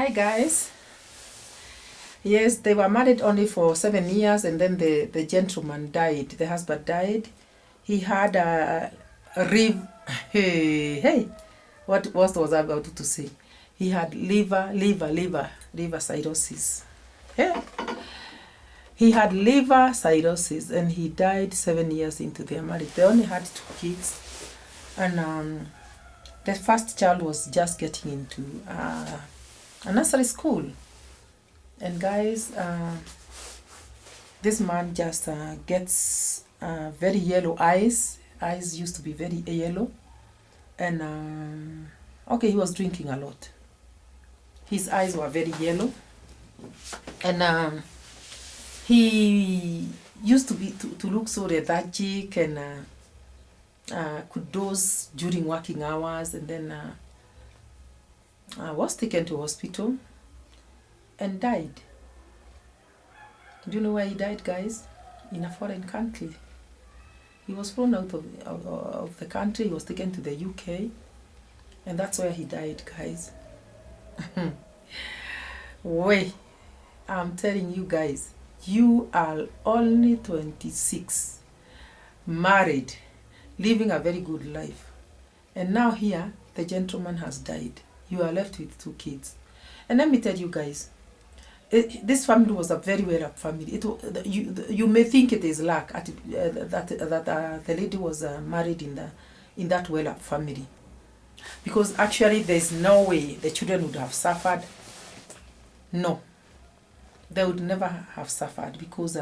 Hi guys. Yes, they were married only for 7 years, and then the gentleman died. The husband died. He had a hey, what was I about to say? He had liver cirrhosis. Hey. He had liver cirrhosis, and he died 7 years into their marriage. They only had 2 kids, and the first child was just getting into a nursery school. And guys, this man just gets very yellow eyes. Eyes used to be very yellow. And okay, he was drinking a lot. His eyes were very yellow. And he used to look so lethargic, and could doze during working hours, and then was taken to hospital and died. Do you know where he died, guys? In a foreign country. He was flown out of the country. He was taken to the UK, and that's where he died, guys. Wait, I'm telling you guys, you are only 26, married, living a very good life, and now here the gentleman has died. You are left with 2 kids. And let me tell you guys, this family was a very well-up family. You may think it is luck that the lady was married in that well-up family, because actually there's no way the children would have suffered. No, they would never have suffered, because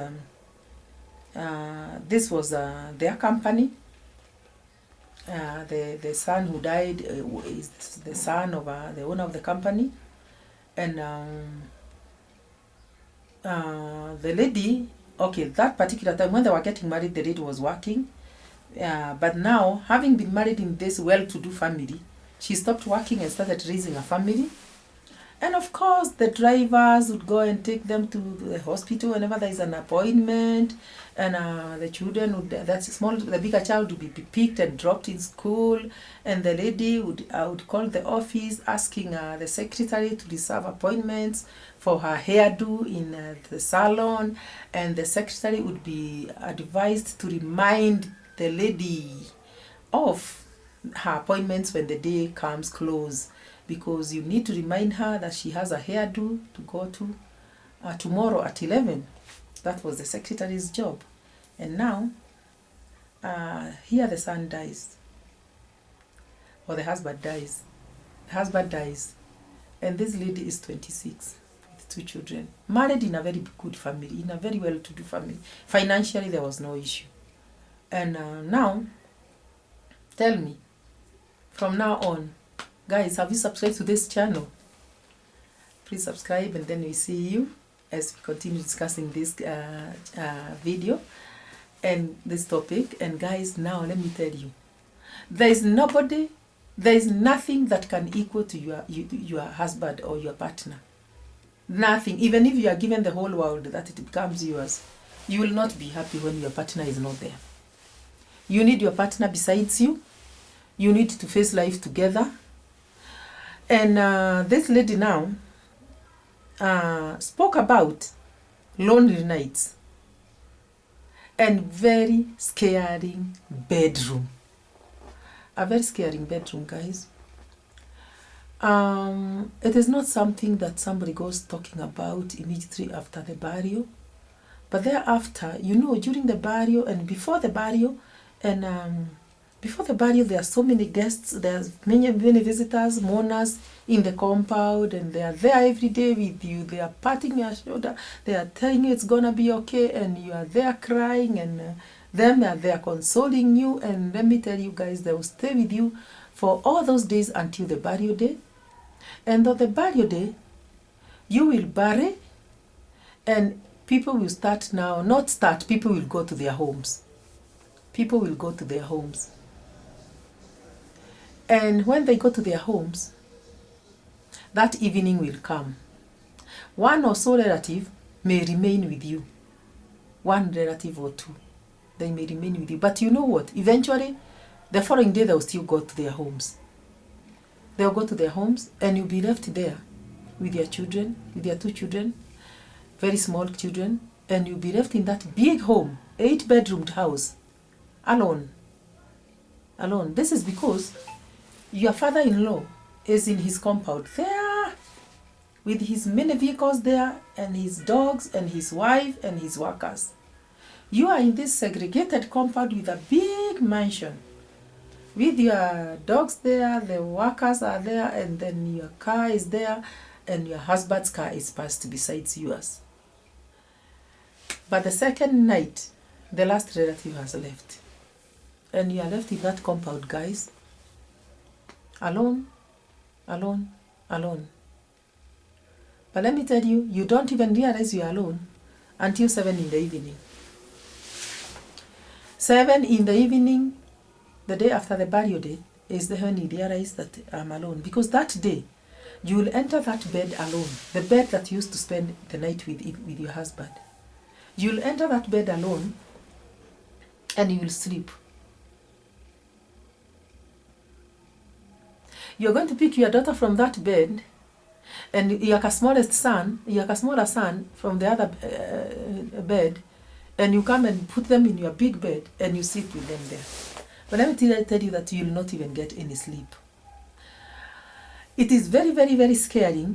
this was their company. The son who died is the son of the owner of the company, and the lady, okay, that particular time when they were getting married, the lady was working, but now, having been married in this well-to-do family, she stopped working and started raising a family. And of course, the drivers would go and take them to the hospital whenever there is an appointment, and the children would, the bigger child would be picked and dropped in school, and the lady would call the office asking the secretary to reserve appointments for her hairdo in the salon, and the secretary would be advised to remind the lady of her appointments when the day comes close, because you need to remind her that she has a hairdo to go to tomorrow at 11. That was the secretary's job. And now, here the son dies, or the husband dies. The husband dies, and this lady is 26 with 2 children, married in a very good family, in a very well-to-do family. Financially, there was no issue. And now, tell me, from now on, guys, have you subscribed to this channel? Please subscribe, and then we see you as we continue discussing this video and this topic. And guys, now let me tell you, there is nothing that can equal to your husband or your partner. Nothing. Even if you are given the whole world, that it becomes yours, you will not be happy when your partner is not there. You need your partner besides you. You need to face life together. And this lady now spoke about lonely nights and very scaring bedroom. A very scaring bedroom, guys. It is not something that somebody goes talking about immediately after the burial, but thereafter, during the burial and before the burial, and before the burial, there are so many guests, there's many visitors, mourners in the compound, and they are there every day with you. They are patting your shoulder, they are telling you it's gonna be okay, and you are there crying, and them are there consoling you. And let me tell you guys, they will stay with you for all those days until the burial day. And on the burial day, you will bury, and people will people will go to their homes. People will go to their homes. And when they go to their homes, that evening will come. One or so relative may remain with you. One relative or 2, they may remain with you. But you know what? Eventually, the following day, they'll still go to their homes. They'll go to their homes, and you'll be left there with your children, with your 2 children, very small children, and you'll be left in that big home, 8-bedroomed house, alone. Alone. This is because your father-in-law is in his compound there, with his many vehicles there, and his dogs, and his wife, and his workers. You are in this segregated compound with a big mansion, with your dogs there, the workers are there, and then your car is there, and your husband's car is parked besides yours. But the second night, the last relative has left. And you are left in that compound, guys. Alone, alone, alone. But let me tell you, you don't even realize you are alone until 7 in the evening. 7 in the evening, the day after the burial day, is the when you realize that I'm alone. Because that day, you will enter that bed alone. The bed that you used to spend the night with your husband. You'll enter that bed alone and you will sleep. You're going to pick your daughter from that bed, and your smaller son from the other bed, and you come and put them in your big bed and you sleep with them there. But let me tell you that you'll not even get any sleep. It is very, very, very scary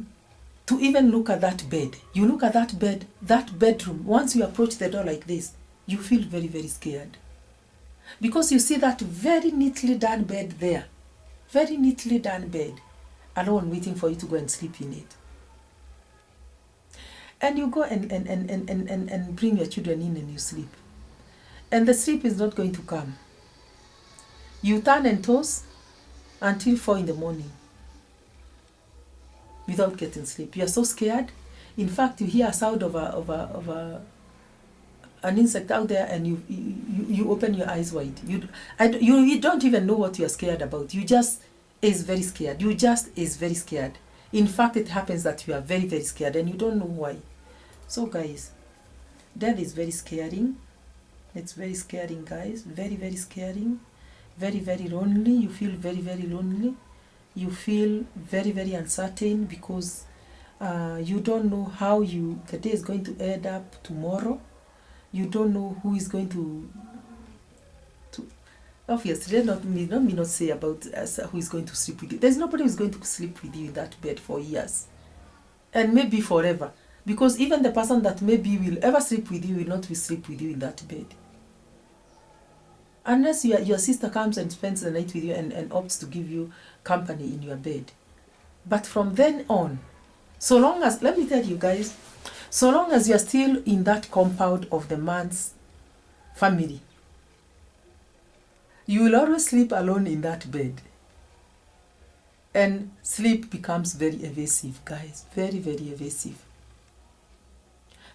to even look at that bed. You look at that bed, that bedroom, once you approach the door like this, you feel very, very scared. Because you see that very neatly done bed there. Very neatly done bed, alone waiting for you to go and sleep in it. And you go and bring your children in and you sleep. And the sleep is not going to come. You turn and toss until 4 in the morning without getting sleep. You are so scared. In fact, you hear a sound of an insect out there, and you open your eyes wide. You don't even know what you are scared about. You just is very scared. You just is very scared. In fact, it happens that you are very, very scared and you don't know why. So guys, death is very scaring. It's very scaring, guys. Very, very scaring. Very, very lonely. You feel very, very lonely. You feel very, very uncertain because you don't know how the day is going to end up tomorrow. You don't know who is going to obviously, let me not say about who is going to sleep with you. There's nobody who's going to sleep with you in that bed for years. And maybe forever. Because even the person that maybe will ever sleep with you will not sleep with you in that bed. Unless your sister comes and spends the night with you and opts to give you company in your bed. But from then on, so long as, let me tell you guys, so long as you're still in that compound of the man's family, you will always sleep alone in that bed. And sleep becomes very evasive, guys. Very, very evasive.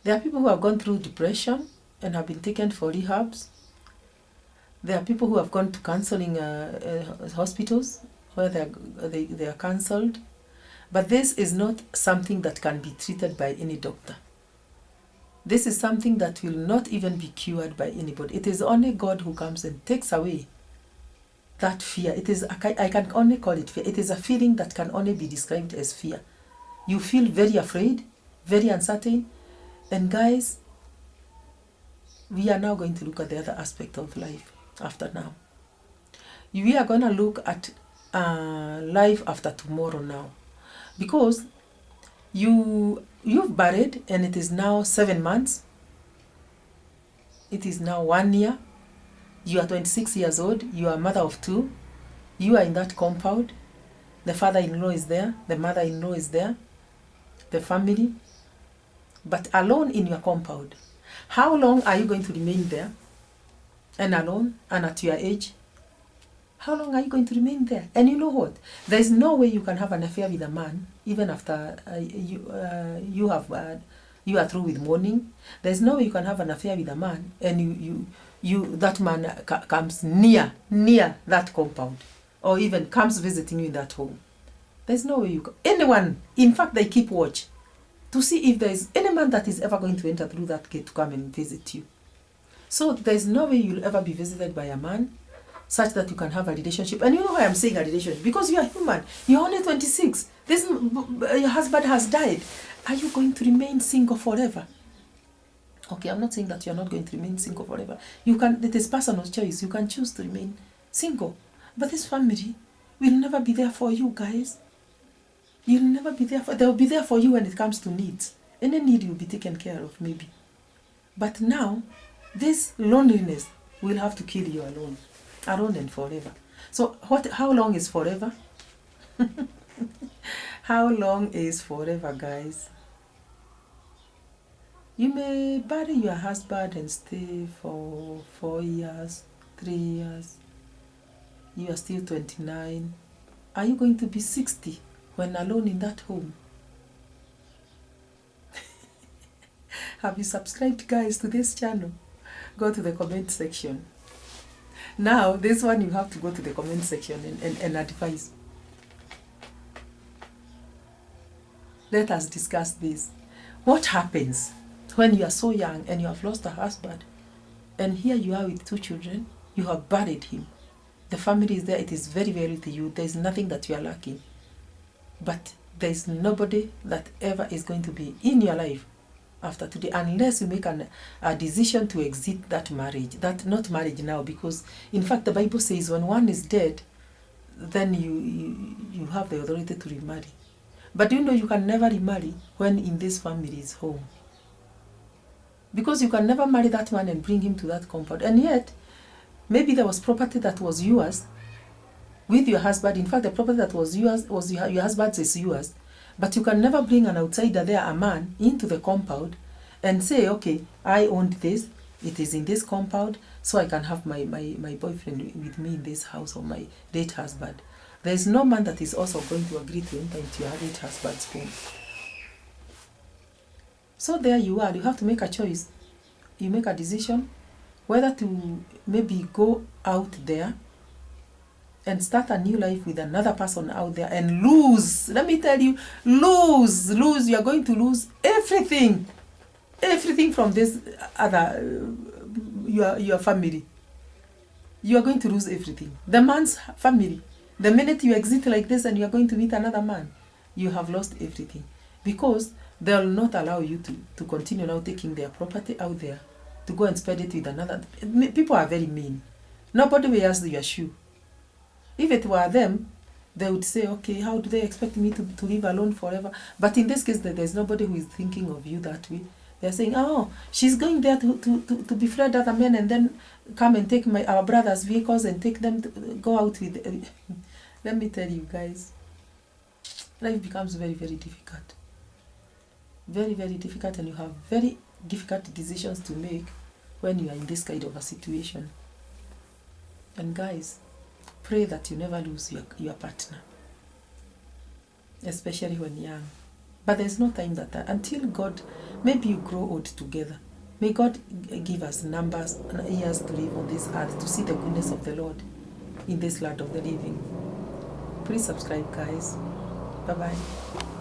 There are people who have gone through depression and have been taken for rehabs. There are people who have gone to counseling hospitals where they are counseled. But this is not something that can be treated by any doctor. This is something that will not even be cured by anybody. It is only God who comes and takes away that fear. It is, I can only call it fear. It is a feeling that can only be described as fear. You feel very afraid, very uncertain. And guys, we are now going to look at the other aspect of life after now. We are going to look at life after tomorrow now. Because you've buried, and it is now 7 months. It is now 1 year. You are 26 years old. You are a mother of 2. You are in that compound. The father-in-law is there. The mother-in-law is there. The family. But alone in your compound. How long are you going to remain there? And alone? And at your age? How long are you going to remain there? And you know what? There is no way you can have an affair with a man even after you are through with mourning. There is no way you can have an affair with a man and that man comes near that compound, or even comes visiting you in that home. There is no way you can. Anyone, in fact, they keep watch to see if there is any man that is ever going to enter through that gate to come and visit you. So there is no way you'll ever be visited by a man such that you can have a relationship. And you know why I'm saying a relationship? Because you are human. You're only 26. Your husband has died. Are you going to remain single forever? Okay, I'm not saying that you're not going to remain single forever. You can, it is personal choice. You can choose to remain single. But this family will never be there for you, guys. You'll never be there for, they'll be there for you when it comes to needs. Any need you'll be taken care of, maybe. But now, this loneliness will have to kill you alone and forever. So how long is forever? How long is forever, guys? You may bury your husband and stay for 4 years, 3 years. You are still 29. Are you going to be 60 when alone in that home? Have you subscribed, guys, to this channel? Go to the comment section. Now, this one you have to go to the comment section and advise. Let us discuss this. What happens when you are so young and you have lost a husband, and here you are with 2 children, you have buried him. The family is there, it is very, very to you. There is nothing that you are lacking. But there is nobody that ever is going to be in your life after today, unless you make a decision to exit that marriage. That not marriage now, because in fact the Bible says when one is dead, then you have the authority to remarry. But you know you can never remarry when in this family's home. Because you can never marry that man and bring him to that compound. And yet, maybe there was property that was yours with your husband. In fact, the property that was yours, your husband's is yours. But you can never bring an outsider there, a man, into the compound and say, okay, I owned this, it is in this compound, so I can have my boyfriend with me in this house, or my late husband. There is no man that is also going to agree to enter into your late husband's home. So there you are, you have to make a choice. You make a decision whether to maybe go out there and start a new life with another person out there and lose. Let me tell you, lose. You are going to lose everything. Everything from this other, your family. You are going to lose everything. The man's family. The minute you exit like this and you are going to meet another man, you have lost everything. Because they will not allow you to continue now taking their property out there to go and spend it with another. People are very mean. Nobody wears your shoe. If it were them, they would say, okay, how do they expect me to live alone forever? But in this case, there's nobody who is thinking of you that way. They're saying, oh, she's going there to befriend other men and then come and take our brother's vehicles and take them to go out with. Let me tell you guys, life becomes very, very difficult. Very, very difficult, and you have very difficult decisions to make when you are in this kind of a situation. And guys, pray that you never lose your partner, especially when young. But there's no time that until God, maybe you grow old together. May God give us numbers and years to live on this earth to see the goodness of the Lord in this land of the living. Please subscribe, guys. Bye-bye.